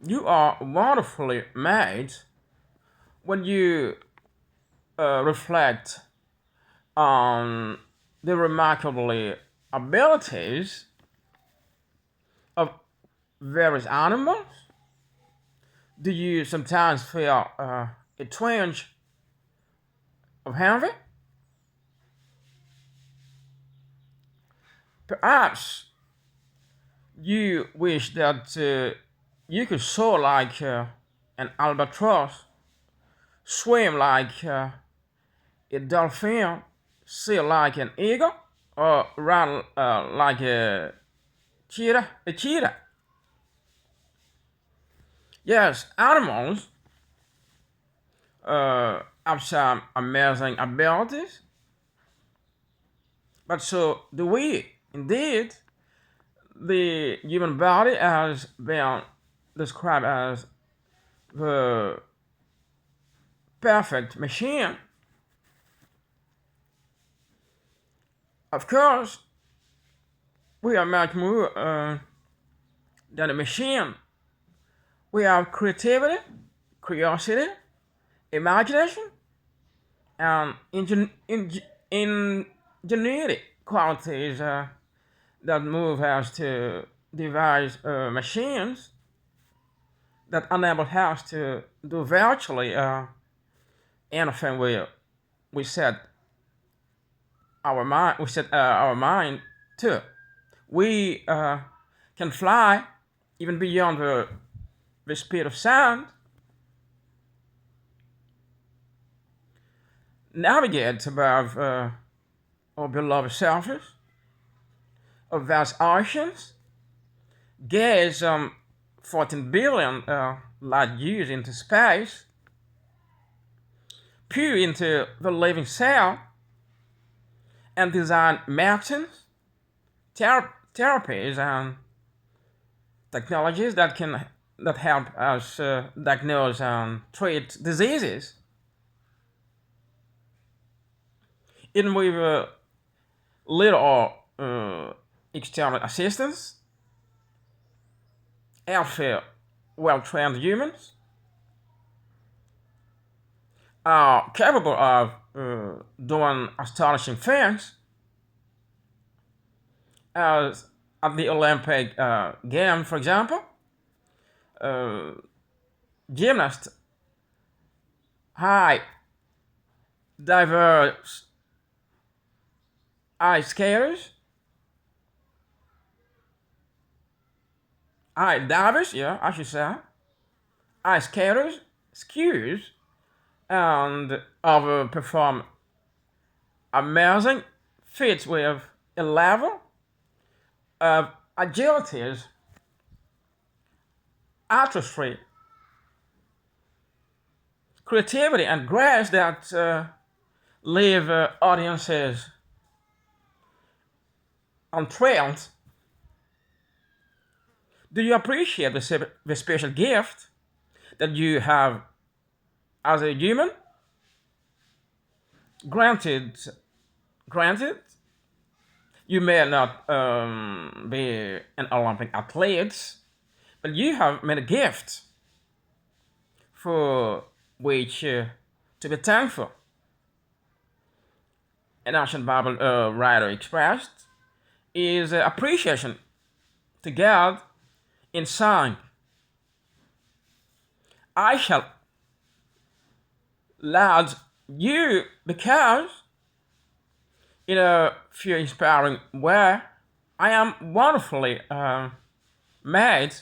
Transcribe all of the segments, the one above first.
You are wonderfully made when you reflect on the remarkably abilities of various animals. Do you sometimes feel a twinge of envy? Perhaps you wish that you could soar like an albatros, swim like a dolphin, sail like an eagle, or run like a cheetah. A cheetah. Yes, animals have some amazing abilities, but so do we. Indeed, the human body has been described as the perfect machine. Of course, we are much more than a machine. We have creativity, curiosity, imagination, and ingenuity qualities that move us to devise machines that enable us to do virtually anything we set our mind to. We can fly even beyond the speed of sound, navigate above our beloved surface of vast oceans, gaze 14 billion light years into space, peer into the living cell, and design medicines, therapies, and technologies that help us diagnose and treat diseases, even with little external assistance. Healthy, well-trained humans are capable of doing astonishing things, as at the Olympic Games, for example. Uh, Gymnasts, high diverse ice skaters, high divers, yeah, I should say, ice skaters, skiers, and other perform amazing feats with a level of agilities, artistry, creativity, and grace that leave audiences enthralled. Do you appreciate the special gift that you have as a human? Granted, granted, you may not be an Olympic athlete, but you have made a gift for which to be thankful. An ancient Bible writer expressed is appreciation to God in song. I shall laud you because, in a few inspiring way, I am wonderfully made.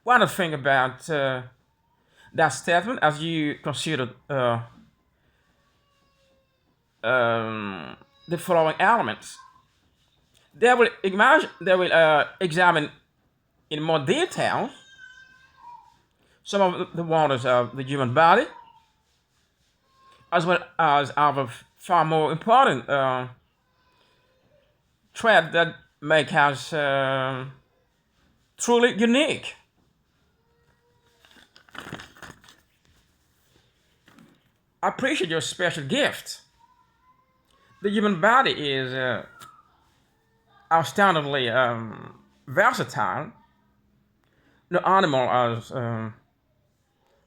One thing about that statement, as you consider the following elements, they will examine in more detail some of the wonders of the human body, as well as other far more important traits that make us truly unique. I appreciate your special gift. The human body is outstandingly versatile, the animal has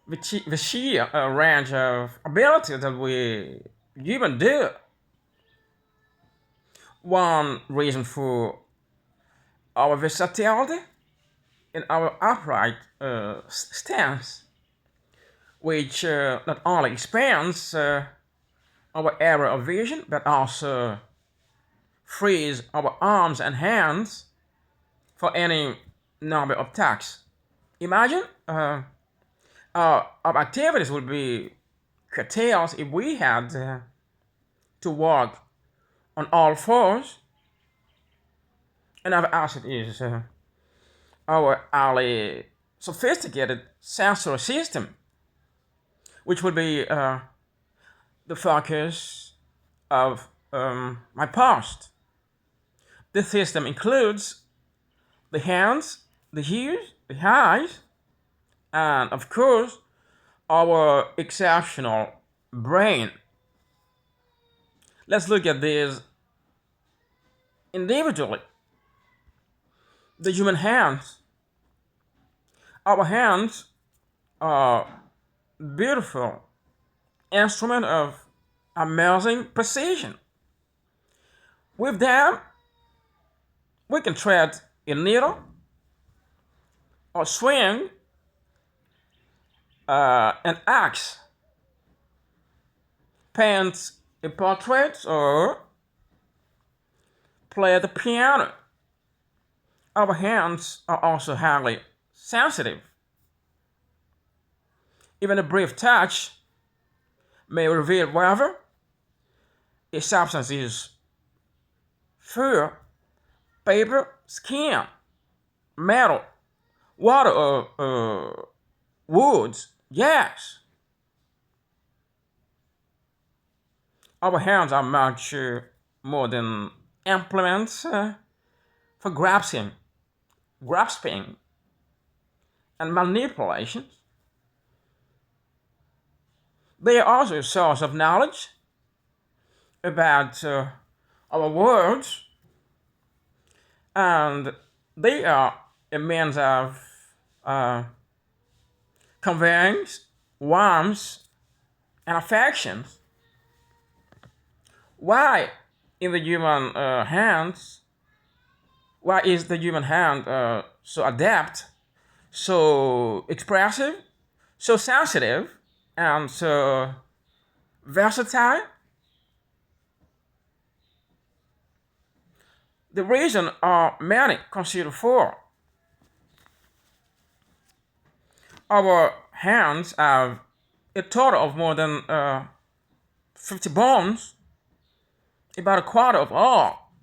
the sheer range of ability that we human do. One reason for our versatility in our upright stance, which not only expands our area of vision, but also frees our arms and hands for any number of tasks. Imagine our activities would be curtailed if we had to walk on all fours, and our asset is our highly sophisticated sensory system, which would be the focus of my past. This system includes the hands, the ears, the eyes, and of course, our exceptional brain. Let's look at this individually. The human hands. Our hands are beautiful instrument of amazing precision. With them, we can thread a needle or swing an axe, paint a portrait, or play the piano. Our hands are also highly sensitive. Even a brief touch may reveal whether a substance is fur, paper, skin, metal, water, or woods, gas. Our hands are much more than implements for grasping, and manipulation. They are also a source of knowledge about our worlds, and they are a means of conveying warmth and affections. Why in the human hands? Why is the human hand so adept, so expressive, so sensitive, and so versatile? The reasons are many. Consider four. Our hands have a total of more than 50 bones, about a quarter of all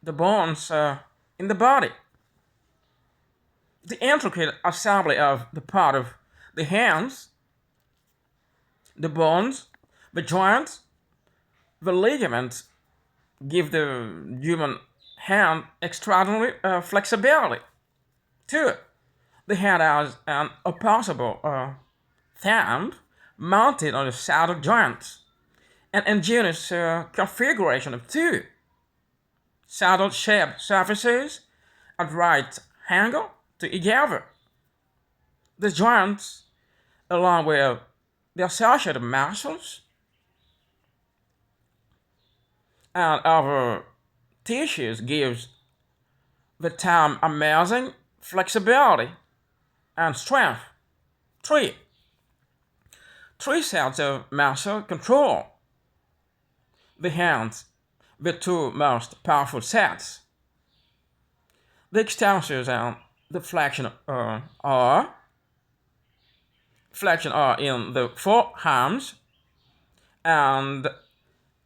the bones in the body. The intricate assembly of the part of the hands, the bones, the joints, the ligaments give the human hand extraordinary flexibility. Two, the hand has an opposable thumb mounted on the saddle joint, an ingenious configuration of two saddle-shaped surfaces at right angle to each other. The joints, along with the associated muscles and other tissues, gives the thumb amazing flexibility and strength. Three, three sets of muscle control the hands, the two most powerful sets. The extensors and the flexion are in the forearms, and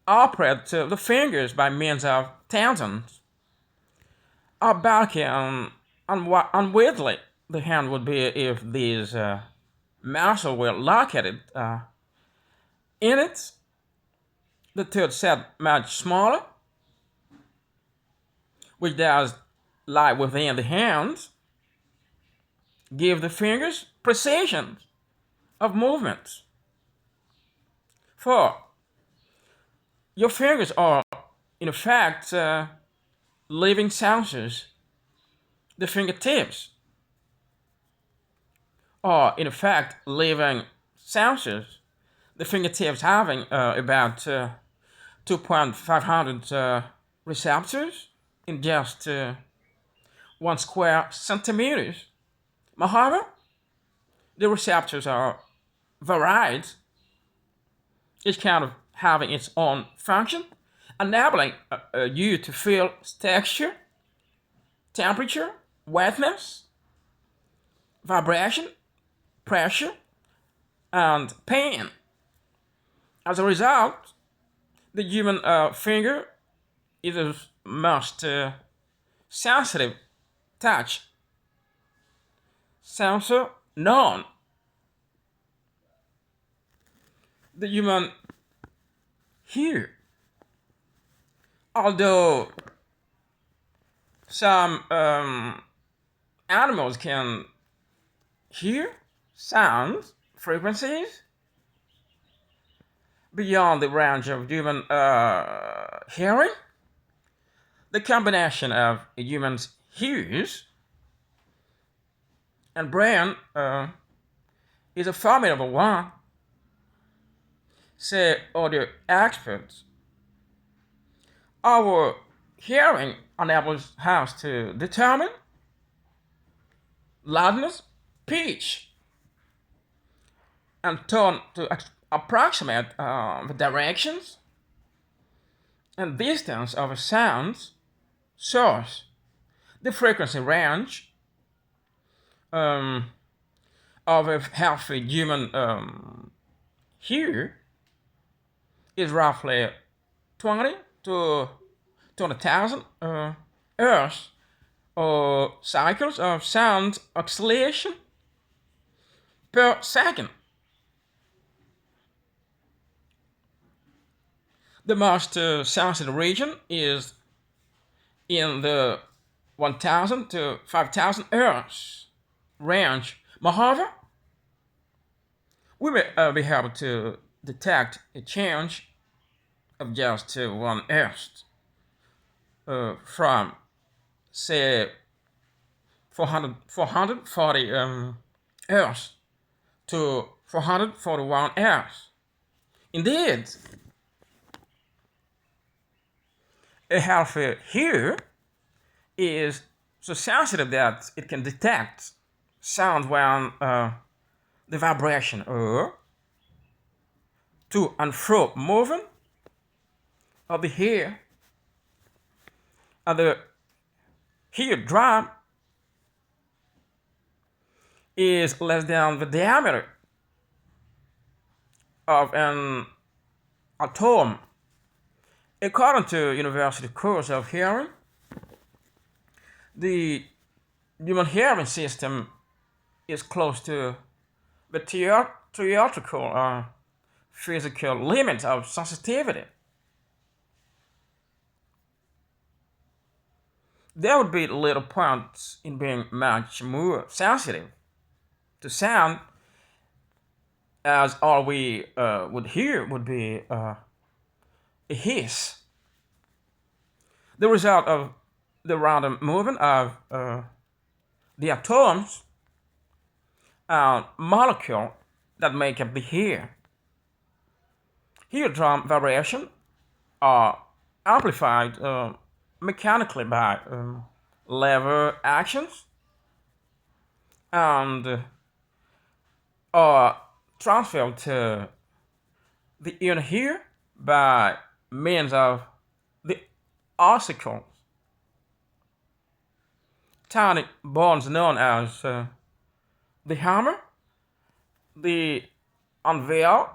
operate the fingers by means of tendons. How bulky and unwieldy the hand would be if these muscles were located in it. The third set much smaller, which does lie within the hand, give the fingers precision of movement. 4. Your fingers are, in fact, living sensors. The fingertips are in fact living sensors. The fingertips having about 2,500 receptors in just 1 square centimeters. However, the receptors are varied, each kind of having its own function, enabling you to feel texture, temperature, wetness, vibration, pressure, and pain. As a result, the human finger is the most sensitive touch sensor known. The human hear, although some animals can hear sounds, frequencies beyond the range of human hearing. The combination of a human's ears and brain is a formidable one, say other experts. Our hearing enables us to determine loudness, pitch, and tone to approximate the directions and distance of a sound's source. The frequency range of a healthy human ear is roughly 20 to 20,000 hertz or cycles of sound oscillation per second. The most sensitive region is in the 1,000 to 5,000 hertz range. Moreover, we may be able to detect a change of just 1 hertz from, say, 440 hertz to 441 hertz. Indeed, a healthy ear is so sensitive that it can detect sound when the vibration or to and fro movement of the ear and the ear drum is less than the diameter of an atom. According to University course of hearing, the human hearing system is close to the theoretical physical limit of sensitivity. There would be little point in being much more sensitive to sound, as all we would hear would be a hiss, the result of the random movement of the atoms and molecule that make up the ear. Eardrum vibration are amplified mechanically by lever actions and are transferred to the inner ear by means of the ossicles, tiny bones known as the hammer, the anvil,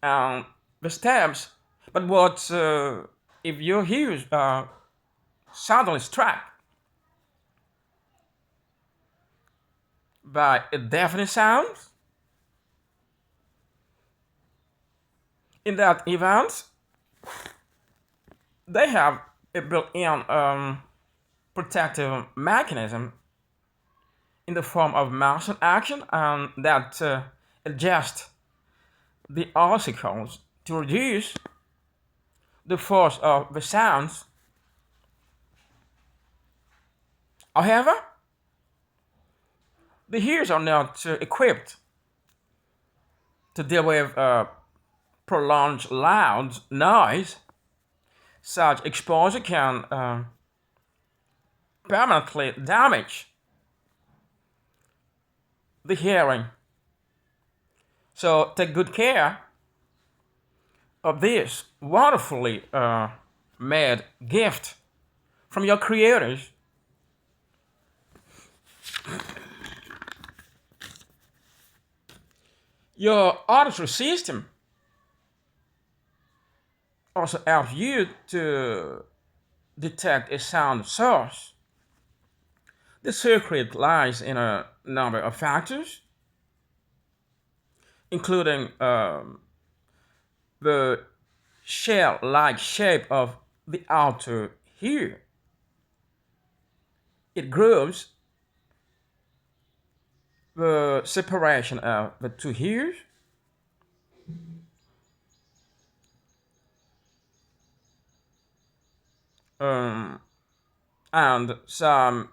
and the stabs. But what if your ears are suddenly struck by a deafening sound? In that event, they have a built-in protective mechanism in the form of muscle action and that adjust the ossicles to reduce the force of the sounds. However, The ears are not equipped to deal with prolonged loud noise. Such exposure can permanently damage the hearing. So take good care of this wonderfully made gift from your creators. Your auditory system also helps you to detect a sound source. The secret lies in a number of factors, including the shell-like shape of the outer ear. It grooves the separation of the two ears, um, and some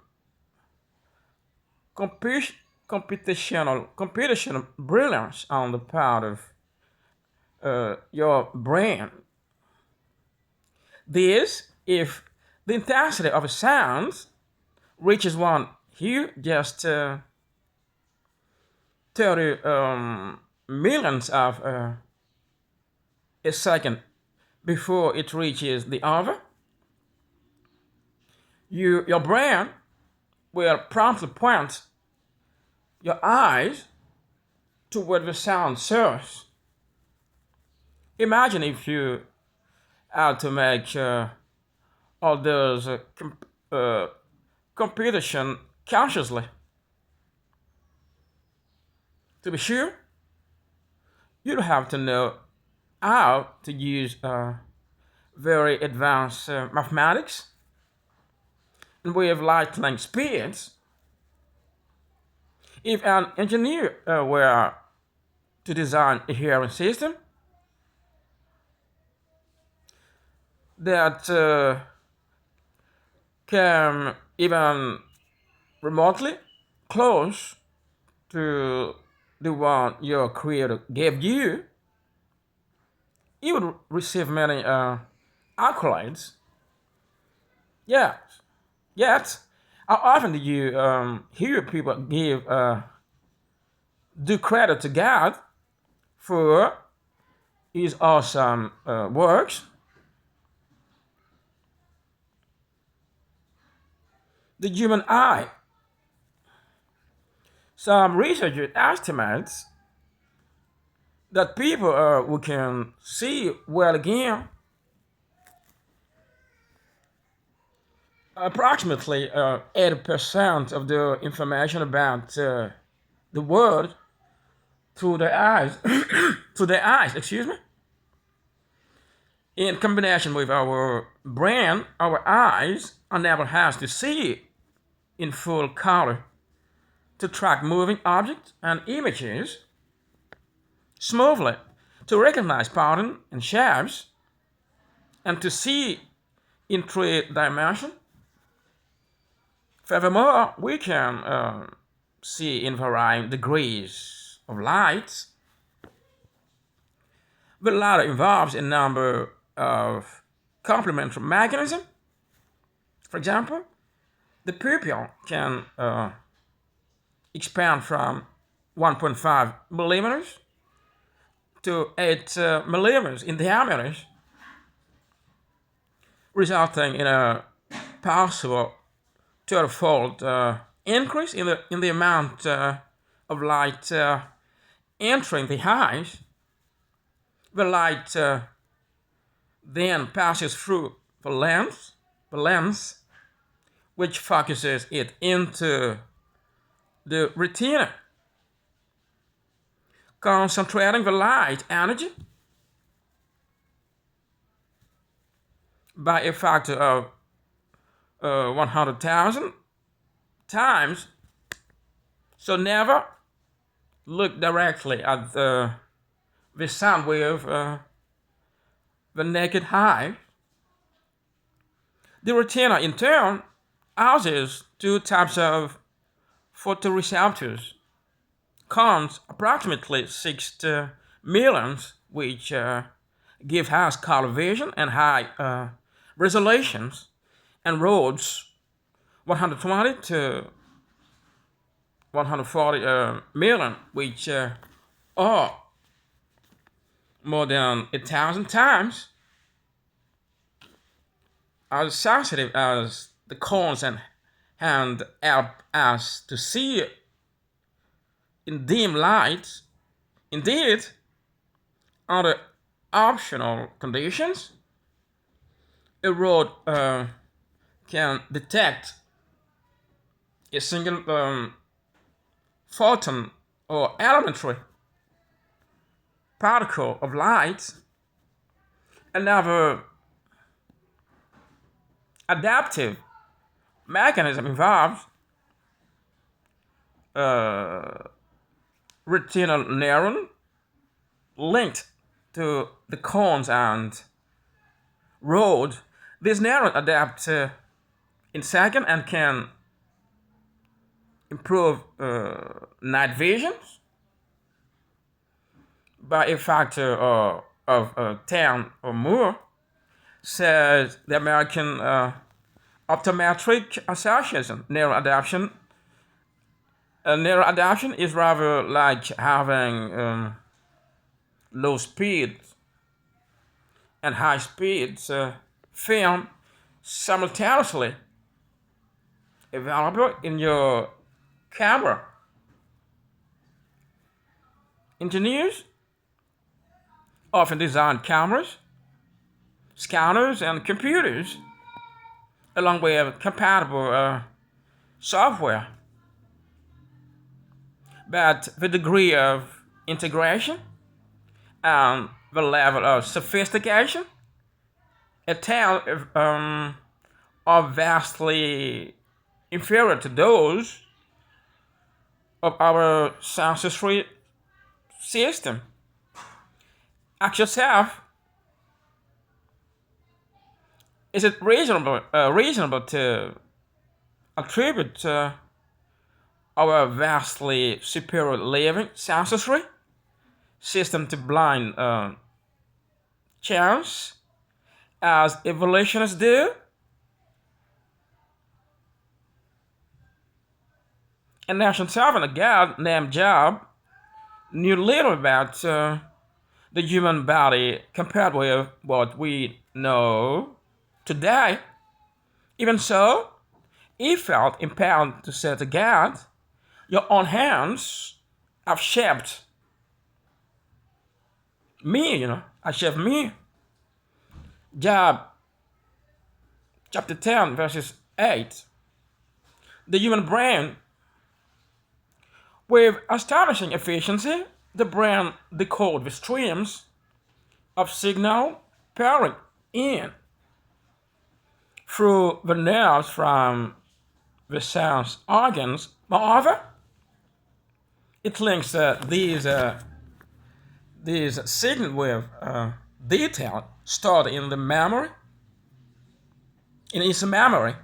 computational brilliance on the part of your brain. This, if the intensity of a sound reaches one here, just 30 millions of a second before it reaches the other, your brain will promptly point your eyes toward the sound source. Imagine if you had to make all those computation consciously. To be sure, you'd have to know how to use very advanced mathematics and with lightning speeds. If an engineer were to design a hearing system that came even remotely close to the one your creator gave you, you would receive many accolades. Yeah, yet, how often do you hear people give due credit to God for his awesome works? The human eye. Some researchers estimate that people who can see well again, approximately 80% of the information about the world through their eyes, through their eyes, excuse me. In combination with our brain, our eyes enable us to see in full color, to track moving objects and images smoothly, to recognize patterns and shapes, and to see in three dimensions. Furthermore, we can see in varying degrees of light. The latter involves a number of complementary mechanisms. For example, the pupil can expand from 1.5 millimeters to 8 millimeters in diameter, resulting in a possible third-fold increase in the amount of light entering the eyes. The light then passes through the lens, which focuses it into the retina, concentrating the light energy by a factor of 100,000 times. So never look directly at the sound with the naked eye. The retina, in turn, houses two types of photoreceptors counts approximately 6 millions, which give us color vision and high resolutions, and roads 120 to 140 million, which are more than 1,000 times as sensitive as the cones and help us to see in dim light. Indeed, under optional conditions, a road can detect a single photon or elementary particle of light. Another adaptive mechanism involves retinal neuron linked to the cones and road. This neuron adapts in second and can improve night vision by a factor of 10 or more, says the American Optometric Association. Neuroadaptation is rather like having low speed and high speed film simultaneously available in your camera. Engineers often design cameras, scanners, and computers along with compatible software. But the degree of integration and the level of sophistication are vastly inferior to those of our sensory system. Ask yourself, is it reasonable to attribute our vastly superior living sensory system to blind chance, as evolutionists do? A national servant of God named Job knew little about the human body compared with what we know today. Even so, he felt impelled to say to God, "Your own hands have shaped me, have shaped me." Job chapter 10, verses 8. The human brain, with astonishing efficiency, the brain decodes the streams of signal pouring in through the nerves from the sense organs. Moreover, it links these signals with detail stored in the memory, in its memory.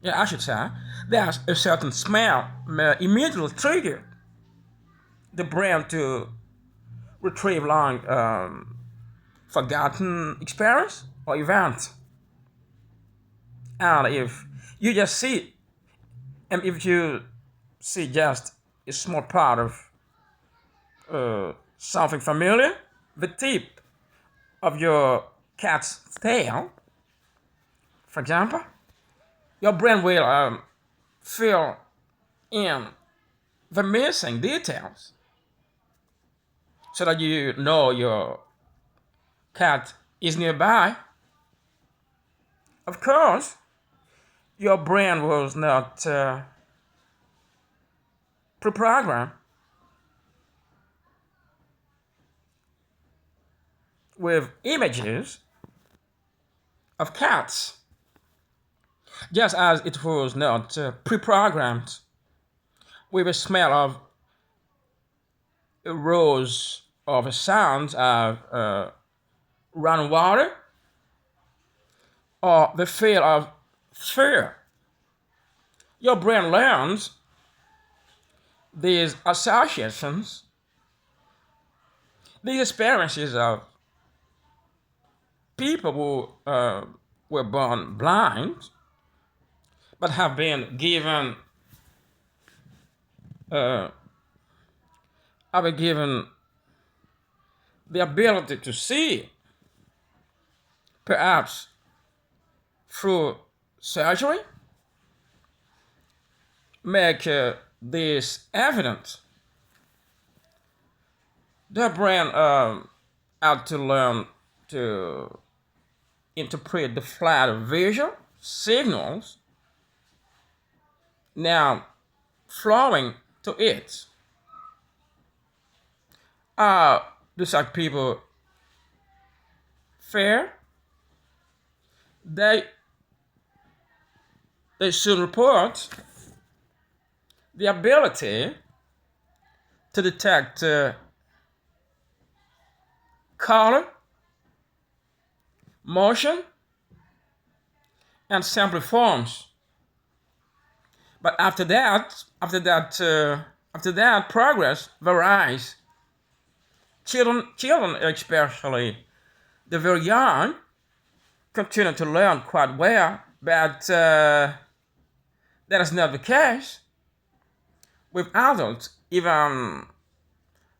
Yeah, I should say, there's a certain smell immediately trigger the brain to retrieve long forgotten experience or event. And if you just see, and if you see just a small part of something familiar, the tip of your cat's tail, for example, your brain will fill in the missing details so that you know your cat is nearby. Of course, your brain was not pre-programmed with images of cats, just as it was not pre-programmed with a smell of a rose of a sound of run water or the feel of fear. Your brain learns these associations, these experiences of people who were born blind but have been given uh, have been given the ability to see, perhaps through surgery, make this evident. The brain had to learn to interpret the flat visual signals now flowing to it. Do such people fare? They should report the ability to detect color, motion, and simple forms. But after that, progress varies. Children, especially the very young, continue to learn quite well, but that is not the case with adults. Even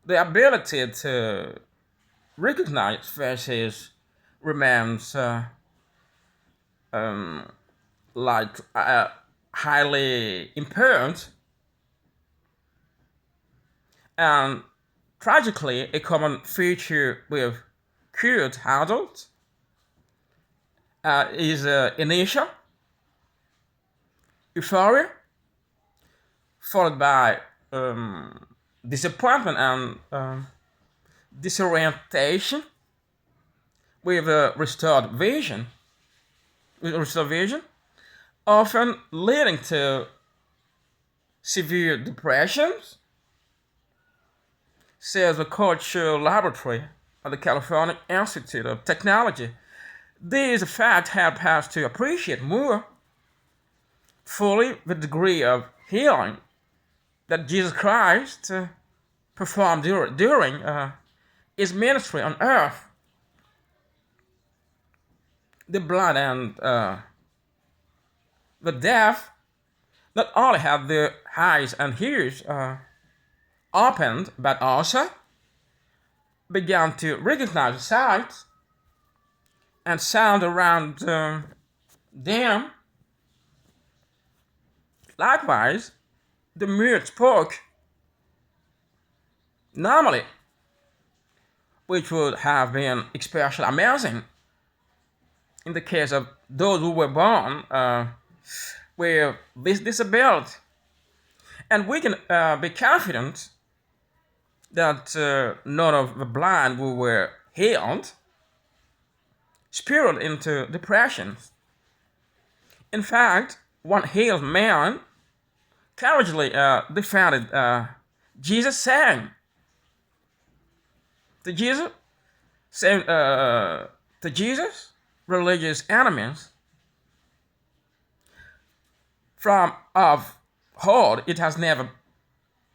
the ability to recognize faces remains like highly impaired, and tragically, a common feature with cured adults is initial euphoria, followed by disappointment and disorientation with restored vision, often leading to severe depressions, says the cultural laboratory of the California Institute of Technology. These facts help us to appreciate more fully the degree of healing that Jesus Christ performed during his ministry on earth. The blind and the deaf not only have their eyes and ears opened, but also began to recognize sight and sound around them. Likewise, the mute spoke normally, which would have been especially amazing in the case of those who were born with this disability. And we can be confident that none of the blind who were healed spiraled into depression. In fact, one healed man courageously defended Jesus, saying to Jesus, religious enemies, from of old it has never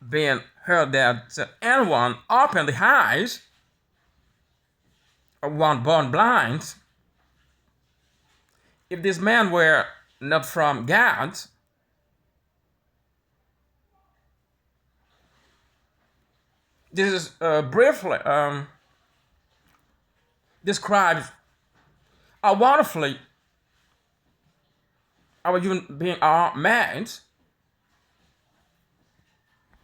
been heard that anyone opened the eyes of one born blind. If this man were not from God, this is briefly describes how wonderfully our human being are made